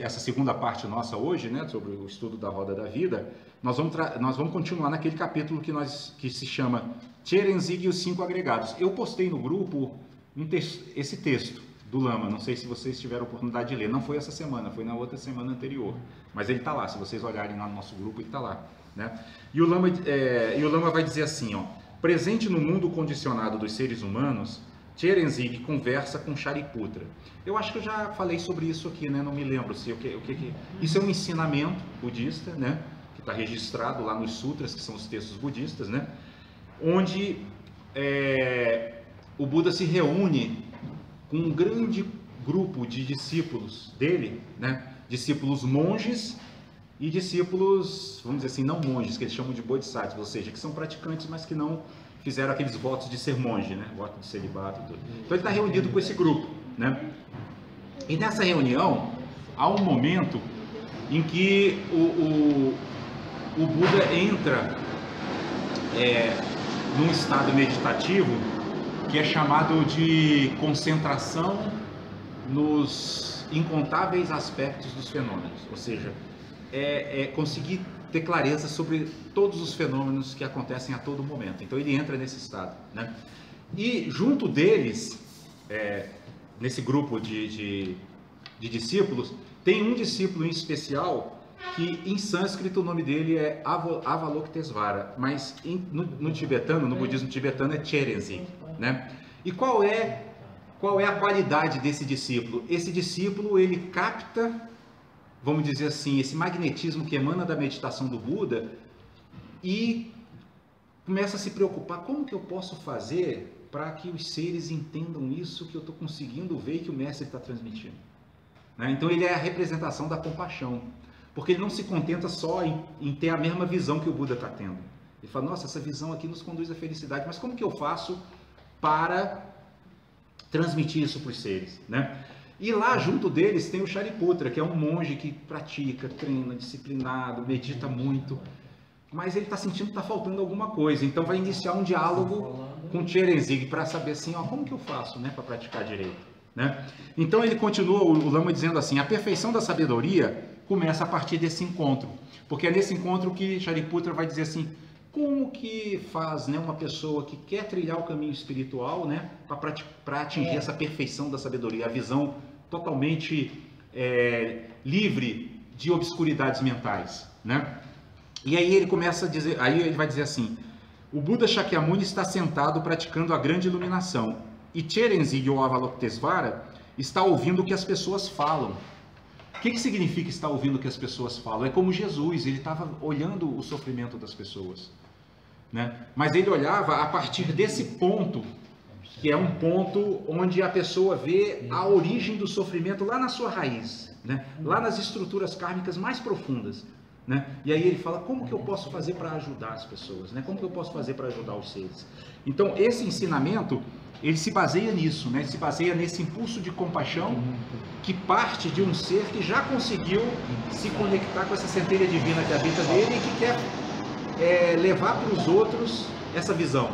essa segunda parte nossa hoje, né, sobre o estudo da roda da vida, nós vamos continuar naquele capítulo que se chama Tcherenzig e os 5 agregados. Eu postei no grupo esse texto do Lama, não sei se vocês tiveram a oportunidade de ler, não foi essa semana, foi na outra semana anterior, mas ele está lá, se vocês olharem lá no nosso grupo, ele está lá, né? E o Lama vai dizer assim, ó, presente no mundo condicionado dos seres humanos, Tcherenzig conversa com Shariputra. Eu acho que eu já falei sobre isso aqui, né? Não me lembro se isso é um ensinamento budista, né? Que está registrado lá nos sutras, que são os textos budistas, né? Onde o Buda se reúne com um grande grupo de discípulos dele, né? Discípulos monges e discípulos, vamos dizer assim, não monges, que eles chamam de bodhisattvas, ou seja, que são praticantes, mas que não fizeram aqueles votos de ser monge, né? Voto de celibato e tudo. Então ele está reunido com esse grupo, né? E nessa reunião há um momento em que o Buda entra num estado meditativo que é chamado de concentração nos incontáveis aspectos dos fenômenos, ou seja, conseguir ter clareza sobre todos os fenômenos que acontecem a todo momento. Então ele entra nesse estado, né? E junto deles, nesse grupo de discípulos, tem um discípulo em especial que em sânscrito o nome dele é Avalokitesvara, mas no tibetano, no budismo tibetano, é Tcherenzig, né? E qual é a qualidade desse discípulo? Esse discípulo, ele capta, vamos dizer assim, esse magnetismo que emana da meditação do Buda e começa a se preocupar, como que eu posso fazer para que os seres entendam isso que eu estou conseguindo ver e que o mestre está transmitindo, né? Então ele é a representação da compaixão, porque ele não se contenta só em ter a mesma visão que o Buda está tendo. Ele fala, nossa, essa visão aqui nos conduz à felicidade, mas como que eu faço para transmitir isso para os seres, né? E lá junto deles tem o Shariputra, que é um monge que pratica, treina, disciplinado, medita muito, mas ele está sentindo que está faltando alguma coisa, então vai iniciar um diálogo com o Tcherenzig para saber assim, ó, como que eu faço, né, para praticar direito, né? Então ele continua, o Lama, dizendo assim, a perfeição da sabedoria começa a partir desse encontro, porque é nesse encontro que Shariputra vai dizer assim, como que faz, né, uma pessoa que quer trilhar o caminho espiritual, né, para atingir essa perfeição da sabedoria, a visão totalmente livre de obscuridades mentais, né? E aí ele começa a dizer, aí ele vai dizer assim, o Buda Shakyamuni está sentado praticando a grande iluminação e Tcherenzig ou Avalokitesvara está ouvindo o que as pessoas falam. O que significa estar ouvindo o que as pessoas falam? É como Jesus, ele estava olhando o sofrimento das pessoas, né? Mas ele olhava a partir desse ponto, que é um ponto onde a pessoa vê a origem do sofrimento lá na sua raiz, né? Lá nas estruturas kármicas mais profundas, né? E aí ele fala, como que eu posso fazer para ajudar as pessoas, né? Como que eu posso fazer para ajudar os seres? Então esse ensinamento, ele se baseia nisso, né? Se baseia nesse impulso de compaixão que parte de um ser que já conseguiu se conectar com essa centelha divina que habita nele e que quer levar para os outros essa visão,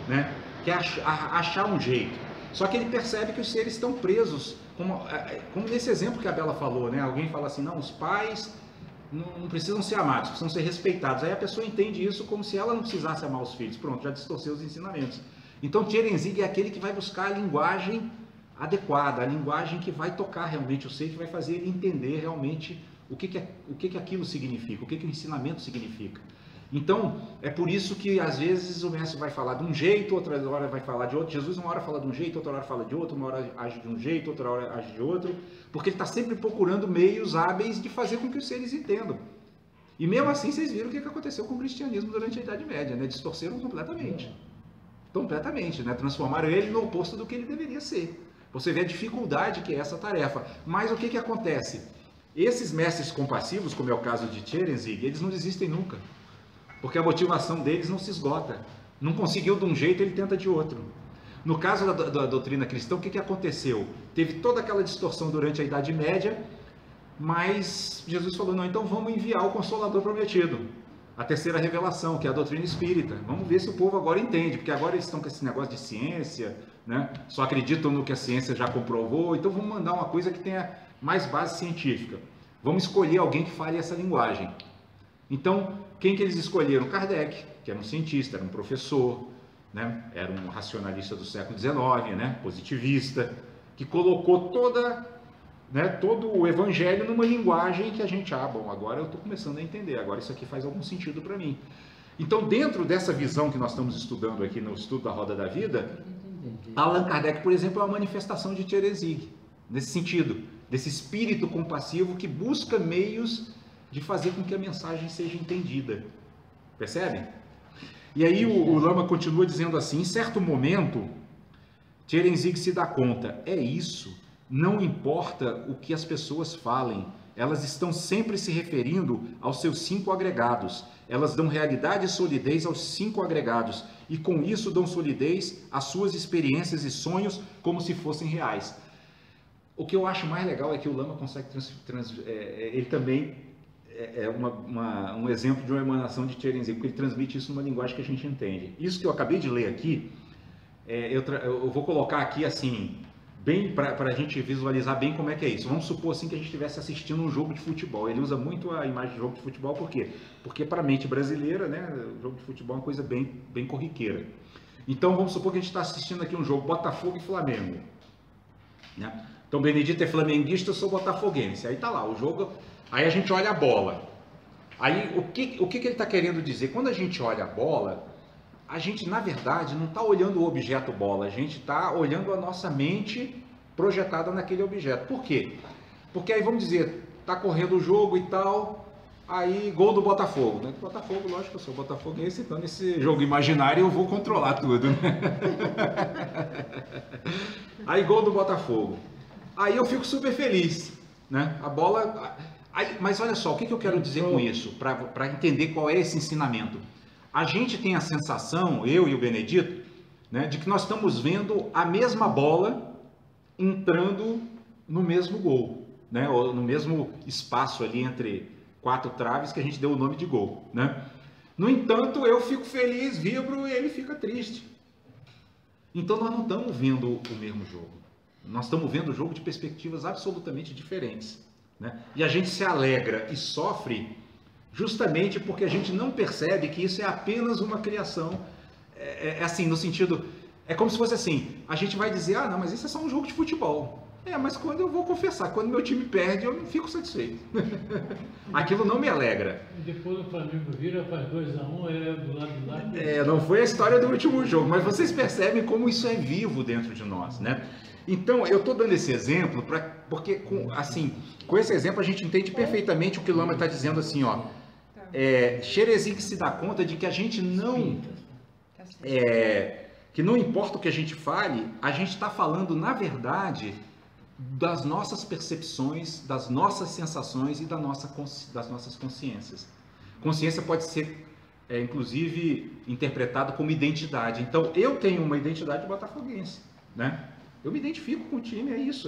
né? Quer achar um jeito. Só que ele percebe que os seres estão presos, como nesse exemplo que a Bela falou, né? Alguém fala assim, não, os pais não precisam ser amados, precisam ser respeitados. Aí a pessoa entende isso como se ela não precisasse amar os filhos. Pronto, já distorceu os ensinamentos. Então Tcherenzig é aquele que vai buscar a linguagem adequada, a linguagem que vai tocar realmente o ser, que vai fazer ele entender realmente o que aquilo significa, o que o ensinamento significa. Então, é por isso que às vezes o mestre vai falar de um jeito, outra hora vai falar de outro. Jesus uma hora fala de um jeito, outra hora fala de outro, uma hora age de um jeito, outra hora age de outro, porque ele está sempre procurando meios hábeis de fazer com que os seres entendam. E mesmo assim, vocês viram o que aconteceu com o cristianismo durante a Idade Média, né? Distorceram completamente. Completamente, né? Transformaram ele no oposto do que ele deveria ser. Você vê a dificuldade que é essa tarefa. Mas o que acontece? Esses mestres compassivos, como é o caso de Tcherenzig, eles não desistem nunca. Porque a motivação deles não se esgota. Não conseguiu de um jeito, ele tenta de outro. No caso da doutrina cristã, o que aconteceu? Teve toda aquela distorção durante a Idade Média, mas Jesus falou, não, então vamos enviar o Consolador prometido. a terceira revelação, que é a doutrina espírita. Vamos ver se o povo agora entende, porque agora eles estão com esse negócio de ciência, né? Só acreditam no que a ciência já comprovou, então vamos mandar uma coisa que tenha mais base científica. Vamos escolher alguém que fale essa linguagem. Então, quem que eles escolheram? Kardec, que era um cientista, era um professor, né? Era um racionalista do século XIX, né? Positivista, que colocou todo o evangelho numa linguagem que a gente, bom, agora eu estou começando a entender, agora isso aqui faz algum sentido para mim. Então, dentro dessa visão que nós estamos estudando aqui no estudo da Roda da Vida, Allan Kardec, por exemplo, é uma manifestação de Thérèse, nesse sentido, desse espírito compassivo que busca meios de fazer com que a mensagem seja entendida. Percebem? E aí o Lama continua dizendo assim, em certo momento, Thérèse se dá conta, é isso. Não importa o que as pessoas falem, elas estão sempre se referindo aos seus 5 agregados. Elas dão realidade e solidez aos 5 agregados e com isso dão solidez às suas experiências e sonhos como se fossem reais. O que eu acho mais legal é que o Lama consegue ele também um exemplo de uma emanação de Thérèse, porque ele transmite isso numa linguagem que a gente entende. Isso que eu acabei de ler aqui, eu vou colocar aqui assim, bem para a gente visualizar bem como é que é isso. Vamos supor assim que a gente estivesse assistindo um jogo de futebol. Ele usa muito a imagem de jogo de futebol, por quê? Porque para a mente brasileira, né, o jogo de futebol é uma coisa bem corriqueira. Então vamos supor que a gente está assistindo aqui um jogo Botafogo e Flamengo, né? Então Benedito é flamenguista, eu sou botafoguense. Aí tá lá o jogo, aí a gente olha a bola. Aí o que ele está querendo dizer? Quando a gente olha a bola, a gente, na verdade, não está olhando o objeto bola, a gente está olhando a nossa mente projetada naquele objeto. Por quê? Porque aí, vamos dizer, está correndo o jogo e tal, aí gol do Botafogo, né? Botafogo, lógico, eu sou botafoguense, então nesse jogo imaginário eu vou controlar tudo, né? Aí gol do Botafogo. Aí eu fico super feliz, né? A bola... Aí, mas olha só, o que eu quero dizer com isso? Para entender qual é esse ensinamento. A gente tem a sensação, eu e o Benedito, né, de que nós estamos vendo a mesma bola entrando no mesmo gol, né, ou no mesmo espaço ali entre 4 traves que a gente deu o nome de gol, né? No entanto, eu fico feliz, vibro e ele fica triste. Então nós não estamos vendo o mesmo jogo. Nós estamos vendo o jogo de perspectivas absolutamente diferentes, né? E a gente se alegra e sofre justamente porque a gente não percebe que isso é apenas uma criação, assim, no sentido, é como se fosse assim, a gente vai dizer, não, mas isso é só um jogo de futebol. Mas quando eu vou confessar, quando meu time perde, eu não fico satisfeito. Aquilo não me alegra. E depois o Flamengo vira, faz 2-1, do lado de lá. Não foi a história do último jogo, mas vocês percebem como isso é vivo dentro de nós, né? Então, eu estou dando esse exemplo, porque com esse exemplo a gente entende perfeitamente o que o Lama está dizendo assim, ó. Thérèse que se dá conta de que a gente não... que não importa o que a gente fale, a gente está falando, na verdade, das nossas percepções, das nossas sensações e das nossas consciências. Consciência pode ser, inclusive, interpretado como identidade. Então, eu tenho uma identidade botafoguense, né? Eu me identifico com o time, é isso.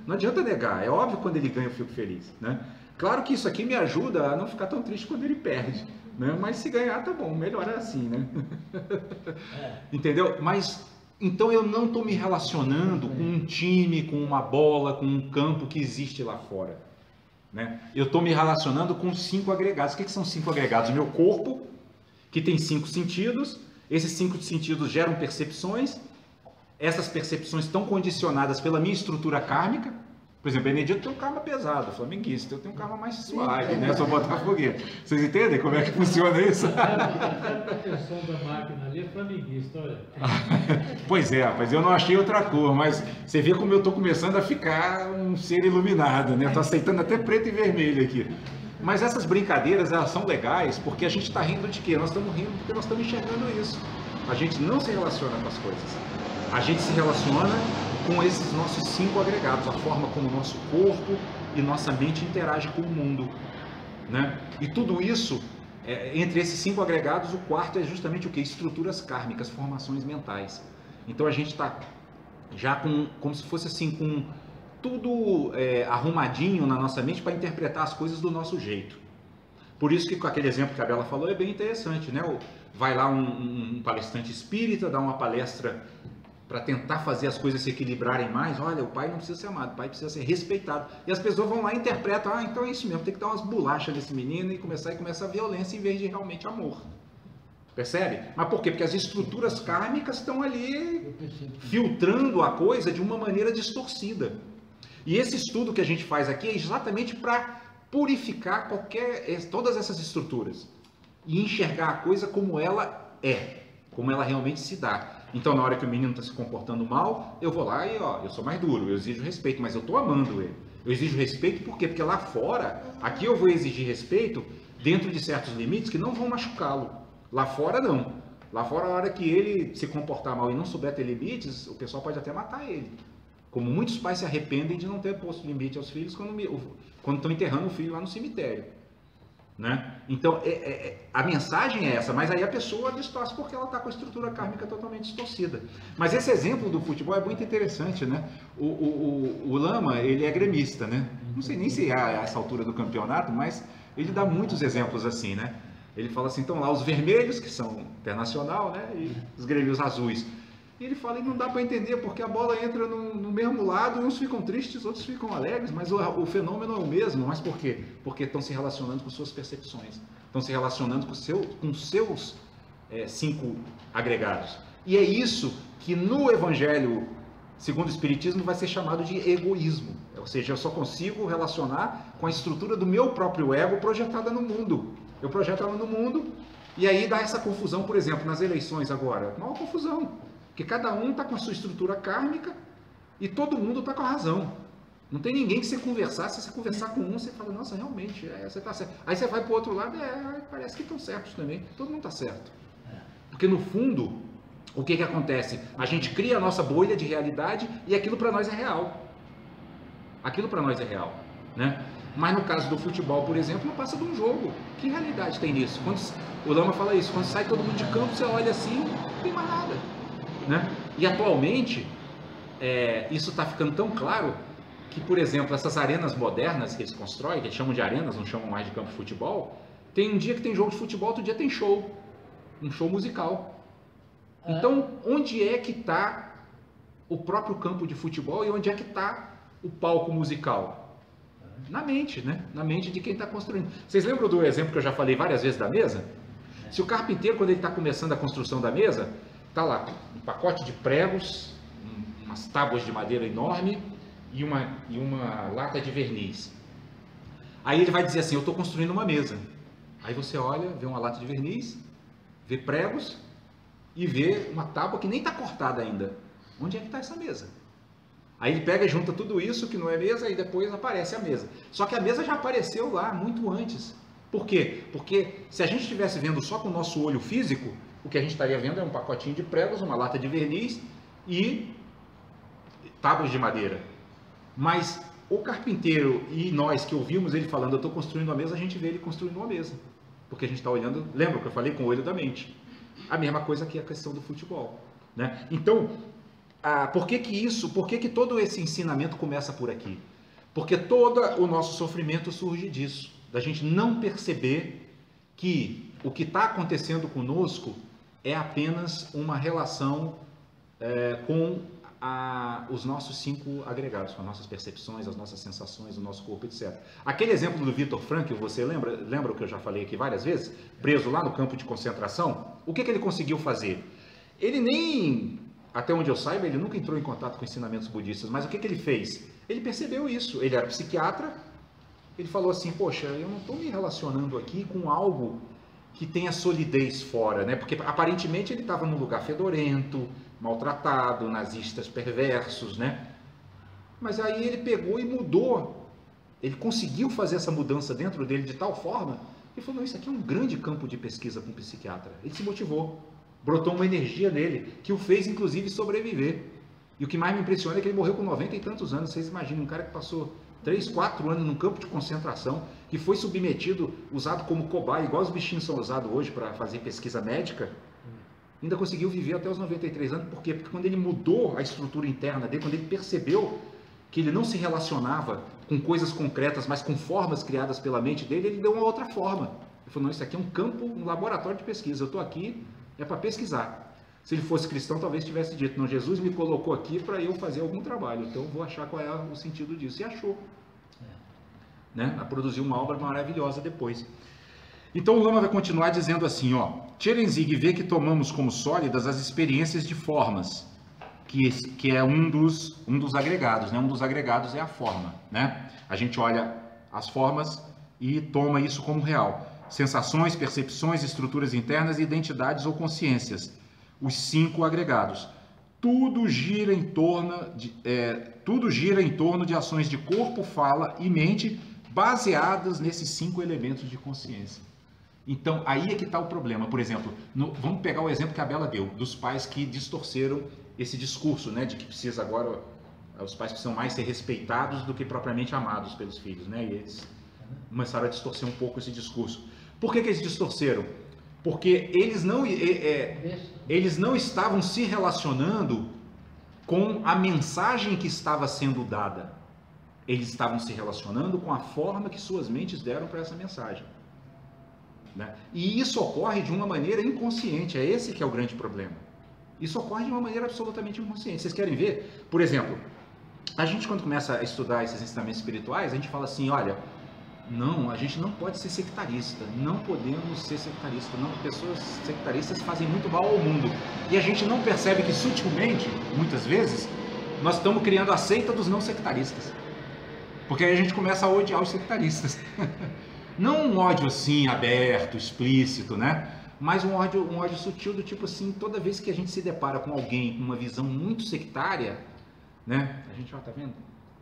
Não adianta negar. É óbvio que quando ele ganha eu fico feliz, né? Claro que isso aqui me ajuda a não ficar tão triste quando ele perde, né? Mas se ganhar, tá bom. Melhor é assim, né? Entendeu? Mas, então eu não estou me relacionando com um time, com uma bola, com um campo que existe lá fora, né? Eu estou me relacionando com 5 agregados. O que são 5 agregados? O meu corpo, que tem 5 sentidos. Esses 5 sentidos geram percepções. Essas percepções estão condicionadas pela minha estrutura kármica. Por exemplo, Benedito tem um karma pesado, flamenguista, eu tenho um karma mais suave, né? Sou botafoguense. Vocês entendem como é que funciona isso? A proteção da máquina ali é flamenguista, olha. Pois é, rapaz, eu não achei outra cor, mas você vê como eu estou começando a ficar um ser iluminado, né? Estou aceitando até preto e vermelho aqui. Mas essas brincadeiras, elas são legais porque a gente está rindo de quê? Nós estamos rindo porque nós estamos enxergando isso. A gente não se relaciona com as coisas. A gente se relaciona com esses nossos 5 agregados, a forma como o nosso corpo e nossa mente interagem com o mundo, né? E tudo isso, entre esses 5 agregados, o quarto é justamente o que? Estruturas kármicas, formações mentais. Então a gente está já como se fosse assim, com tudo arrumadinho na nossa mente para interpretar as coisas do nosso jeito. Por isso que com aquele exemplo que a Bela falou é bem interessante, né? Vai lá um palestrante espírita, dá uma palestra para tentar fazer as coisas se equilibrarem mais. Olha, o pai não precisa ser amado, o pai precisa ser respeitado. E as pessoas vão lá e interpretam, ah, então é isso mesmo, tem que dar umas bolachas nesse menino e começa a violência em vez de realmente amor. Percebe? Mas por quê? Porque as estruturas kármicas estão ali filtrando a coisa de uma maneira distorcida. E esse estudo que a gente faz aqui é exatamente para purificar todas essas estruturas e enxergar a coisa como ela é, como ela realmente se dá. Então, na hora que o menino está se comportando mal, eu vou lá e eu sou mais duro, eu exijo respeito, mas eu estou amando ele. Eu exijo respeito por quê? Porque lá fora, aqui eu vou exigir respeito dentro de certos limites que não vão machucá-lo. Lá fora não. Lá fora, a hora que ele se comportar mal e não souber ter limites, o pessoal pode até matar ele. Como muitos pais se arrependem de não ter posto limite aos filhos quando estão enterrando o filho lá no cemitério. Né? Então, a mensagem é essa, mas aí a pessoa distorce porque ela está com a estrutura kármica totalmente distorcida. Mas esse exemplo do futebol é muito interessante, né? O Lama, ele é gremista, né? Não sei nem se é a essa altura do campeonato, mas ele dá muitos exemplos assim, né? Ele fala assim, então lá os vermelhos, que são internacional, né? E os grêmios azuis. E ele fala, e não dá para entender, porque a bola entra no mesmo lado, e uns ficam tristes, outros ficam alegres, mas o fenômeno é o mesmo. Mas por quê? Porque estão se relacionando com suas percepções, estão se relacionando com seus 5 agregados. E é isso que no Evangelho, segundo o Espiritismo, vai ser chamado de egoísmo. Ou seja, eu só consigo relacionar com a estrutura do meu próprio ego projetada no mundo. Eu projeto ela no mundo, e aí dá essa confusão, por exemplo, nas eleições agora. Maior confusão. Porque cada um está com a sua estrutura kármica e todo mundo está com a razão. Não tem ninguém que você conversar. Se você conversar com um, você fala, nossa, realmente, você está certo. Aí você vai para o outro lado, parece que estão certos também. Todo mundo está certo. Porque no fundo, o que acontece? A gente cria a nossa bolha de realidade e aquilo para nós é real. Aquilo para nós é real. Né? Mas no caso do futebol, por exemplo, não passa de um jogo. Que realidade tem nisso? O Lama fala isso, quando sai todo mundo de campo, você olha assim, não tem mais nada. Né? E atualmente, isso está ficando tão claro que, por exemplo, essas arenas modernas que eles constroem, que eles chamam de arenas, não chamam mais de campo de futebol, tem um dia que tem jogo de futebol, outro dia tem show, um show musical. Então, onde é que está o próprio campo de futebol e onde é que está o palco musical? Na mente, né? Na mente de quem está construindo. Vocês lembram do exemplo que eu já falei várias vezes da mesa? Se o carpinteiro, quando ele está começando a construção da mesa, está lá um pacote de pregos, umas tábuas de madeira enorme e uma lata de verniz. Aí ele vai dizer assim, eu estou construindo uma mesa. Aí você olha, vê uma lata de verniz, vê pregos e vê uma tábua que nem está cortada ainda. Onde é que está essa mesa? Aí ele pega e junta tudo isso que não é mesa e depois aparece a mesa. Só que a mesa já apareceu lá muito antes. Por quê? Porque se a gente estivesse vendo só com o nosso olho físico, o que a gente estaria vendo é um pacotinho de pregos, uma lata de verniz e tábuas de madeira. Mas o carpinteiro e nós que ouvimos ele falando, eu estou construindo uma mesa, a gente vê ele construindo uma mesa. Porque a gente está olhando, lembra que eu falei com o olho da mente? A mesma coisa que a questão do futebol. Né? Então, por que todo esse ensinamento começa por aqui? Porque todo o nosso sofrimento surge disso, da gente não perceber que o que está acontecendo conosco é apenas uma relação com os nossos 5 agregados, com as nossas percepções, as nossas sensações, o nosso corpo, etc. Aquele exemplo do Viktor Frankl, você lembra o que eu já falei aqui várias vezes? Preso lá no campo de concentração, o que ele conseguiu fazer? Ele nem... Até onde eu saiba, ele nunca entrou em contato com ensinamentos budistas, mas o que ele fez? Ele percebeu isso, ele era psiquiatra, ele falou assim, poxa, eu não estou me relacionando aqui com algo que tenha solidez fora, né? Porque aparentemente ele estava num lugar fedorento, maltratado, nazistas perversos, né? Mas aí ele pegou e mudou, ele conseguiu fazer essa mudança dentro dele de tal forma, ele falou, não, isso aqui é um grande campo de pesquisa para um psiquiatra. Ele se motivou. Brotou uma energia nele, que o fez inclusive sobreviver. E o que mais me impressiona é que ele morreu com 90 e tantos anos. Vocês imaginam, um cara que passou 3, 4 anos num campo de concentração, que foi submetido, usado como cobaia, igual os bichinhos são usados hoje para fazer pesquisa médica, ainda conseguiu viver até os 93 anos. Por quê? Porque quando ele mudou a estrutura interna dele, quando ele percebeu que ele não se relacionava com coisas concretas, mas com formas criadas pela mente dele, ele deu uma outra forma. Ele falou, não, isso aqui é um campo, um laboratório de pesquisa, eu estou aqui, é para pesquisar. Se ele fosse cristão, talvez tivesse dito, não, Jesus me colocou aqui para eu fazer algum trabalho, então eu vou achar qual é o sentido disso. E achou. Né? Produziu uma obra maravilhosa depois. Então o Lama vai continuar dizendo assim, ó, Tcherenzig vê que tomamos como sólidas as experiências de formas, que é um dos agregados, né? Um dos agregados é a forma, né? A gente olha as formas e toma isso como real. Sensações, percepções, estruturas internas, identidades ou consciências. Os 5 agregados. Tudo gira em torno de ações de corpo, fala e mente baseadas nesses 5 elementos de consciência. Então, aí é que está o problema. Por exemplo, vamos pegar o exemplo que a Bela deu, dos pais que distorceram esse discurso, né, de que precisa agora, os pais precisam mais ser respeitados do que propriamente amados pelos filhos, né, e eles começaram a distorcer um pouco esse discurso. Por que eles distorceram? Porque eles não estavam se relacionando com a mensagem que estava sendo dada. Eles estavam se relacionando com a forma que suas mentes deram para essa mensagem. Né? E isso ocorre de uma maneira inconsciente, é esse que é o grande problema. Isso ocorre de uma maneira absolutamente inconsciente. Vocês querem ver? Por exemplo, a gente quando começa a estudar esses ensinamentos espirituais, a gente fala assim, olha, não, a gente não pode ser sectarista, não podemos ser sectarista, não, pessoas sectaristas fazem muito mal ao mundo. E a gente não percebe que sutilmente, muitas vezes, nós estamos criando a seita dos não sectaristas. Porque aí a gente começa a odiar os sectaristas. Não um ódio assim, aberto, explícito, né? Mas um ódio sutil do tipo assim, toda vez que a gente se depara com alguém com uma visão muito sectária, né? A gente, ó, tá vendo?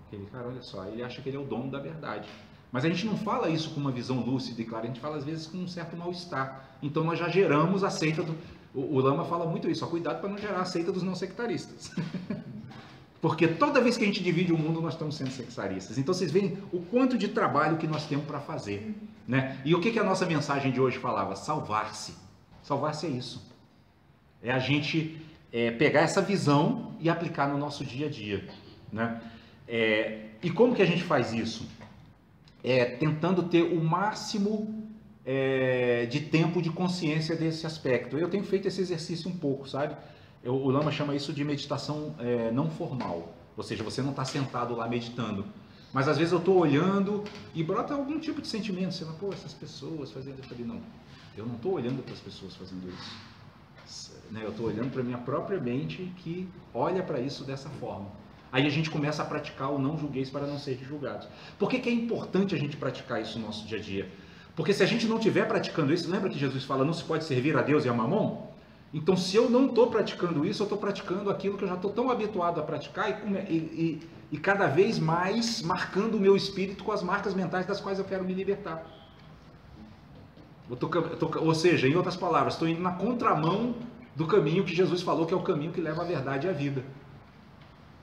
Aquele cara, olha só, ele acha que ele é o dono da verdade. Mas a gente não fala isso com uma visão lúcida e clara, a gente fala às vezes com um certo mal-estar. Então nós já geramos a seita do... O Lama fala muito isso, ó, cuidado para não gerar a seita dos não sectaristas. Porque toda vez que a gente divide o mundo, nós estamos sendo sectaristas. Então vocês veem o quanto de trabalho que nós temos para fazer. Né? E o que a nossa mensagem de hoje falava? Salvar-se. Salvar-se é isso. É a gente pegar essa visão e aplicar no nosso dia a dia. Né? E como que a gente faz isso? Tentando ter o máximo de tempo de consciência desse aspecto. Eu tenho feito esse exercício um pouco, sabe? O Lama chama isso de meditação não formal, ou seja, você não está sentado lá meditando, mas às vezes eu estou olhando e brota algum tipo de sentimento, você fala, pô, essas pessoas fazendo isso ali, não, eu não estou olhando para as pessoas fazendo isso, né? Eu estou olhando para a minha própria mente que olha para isso dessa forma. Aí a gente começa a praticar o não julgueis para não ser julgados. Por que é importante a gente praticar isso no nosso dia a dia? Porque se a gente não estiver praticando isso, lembra que Jesus fala, não se pode servir a Deus e a Mamon? Então, se eu não estou praticando isso, eu estou praticando aquilo que eu já estou tão habituado a praticar e cada vez mais marcando o meu espírito com as marcas mentais das quais eu quero me libertar. Ou seja, em outras palavras, estou indo na contramão do caminho que Jesus falou que é o caminho que leva à verdade e à vida.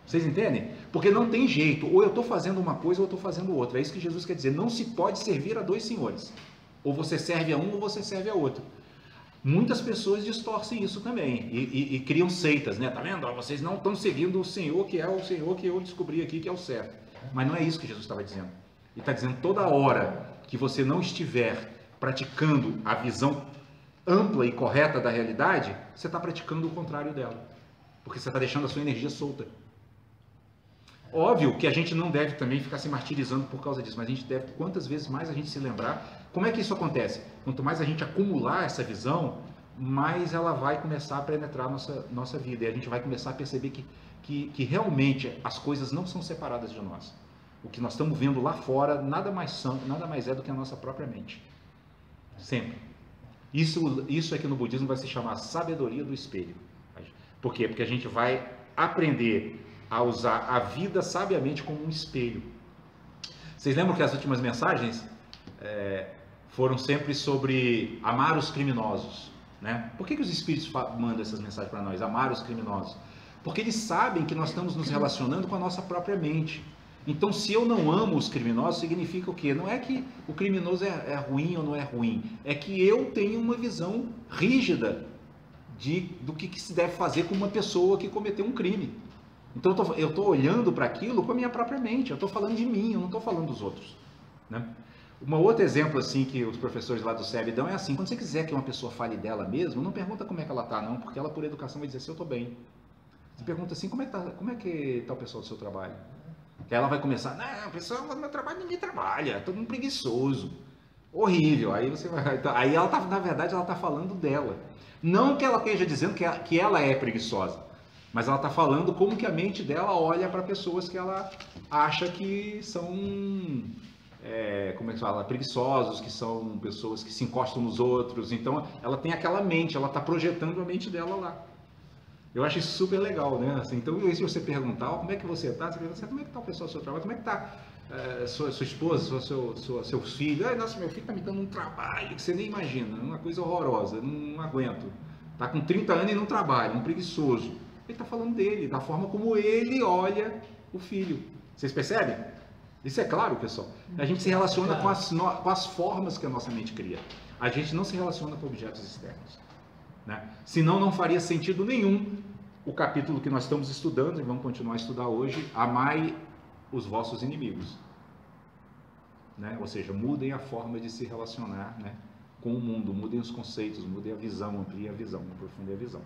Vocês entendem? Porque não tem jeito, ou eu estou fazendo uma coisa ou eu estou fazendo outra. É isso que Jesus quer dizer, não se pode servir a dois senhores. Ou você serve a um ou você serve a outro. Muitas pessoas distorcem isso também e criam seitas, né? Tá vendo? Vocês não estão seguindo o Senhor, que é o Senhor que eu descobri aqui que é o certo. Mas não é isso que Jesus estava dizendo. Ele está dizendo toda hora que você não estiver praticando a visão ampla e correta da realidade, você está praticando o contrário dela. Porque você está deixando a sua energia solta. Óbvio que a gente não deve também ficar se martirizando por causa disso, mas a gente deve, quantas vezes mais a gente se lembrar. Como é que isso acontece? Quanto mais a gente acumular essa visão, mais ela vai começar a penetrar nossa vida. E a gente vai começar a perceber que realmente as coisas não são separadas de nós. O que nós estamos vendo lá fora nada mais é do que a nossa própria mente. Sempre. Isso aqui no budismo vai se chamar sabedoria do espelho. Por quê? Porque a gente vai aprender a usar a vida sabiamente como um espelho. Vocês lembram que as últimas mensagens foram sempre sobre amar os criminosos, né? Por que os espíritos mandam essas mensagens para nós, amar os criminosos? Porque eles sabem que nós estamos nos relacionando com a nossa própria mente. Então, se eu não amo os criminosos, significa o quê? Não é que o criminoso é ruim ou não é ruim, é que eu tenho uma visão rígida do que se deve fazer com uma pessoa que cometeu um crime. Então eu estou olhando para aquilo com a minha própria mente, eu estou falando de mim, eu não estou falando dos outros. Né? Um outro exemplo assim que os professores lá do SEB dão é assim, quando você quiser que uma pessoa fale dela mesmo, não pergunta como é que ela tá não, porque ela por educação vai dizer se eu tô bem. Você pergunta assim, como é que tá o pessoal do seu trabalho? Que ela vai começar, não, o pessoal do meu trabalho ninguém trabalha, todo mundo preguiçoso. Horrível. Aí você vai, aí ela tá, na verdade ela tá falando dela. Não que ela esteja dizendo que ela é preguiçosa, mas ela tá falando como que a mente dela olha para pessoas que ela acha que são como é que fala, preguiçosos, que são pessoas que se encostam nos outros. Então ela tem aquela mente, ela está projetando a mente dela lá. Eu acho isso super legal, né? Assim, então, se você perguntar como é que você está, você pergunta como é que está o pessoal do seu trabalho, como é que está sua esposa, seus filhos. Ai, nossa, meu filho está me dando um trabalho que você nem imagina, uma coisa horrorosa, não aguento. Está com 30 anos e não trabalha, um preguiçoso. Ele está falando dele, da forma como ele olha o filho. Vocês percebem? Isso é claro, pessoal. A gente se relaciona com as formas que a nossa mente cria. A gente não se relaciona com objetos externos. Né? Senão não faria sentido nenhum o capítulo que nós estamos estudando, e vamos continuar a estudar hoje, amai os vossos inimigos. Né? Ou seja, mudem a forma de se relacionar, né, com o mundo, mudem os conceitos, mudem a visão, ampliem a visão, aprofundem a visão.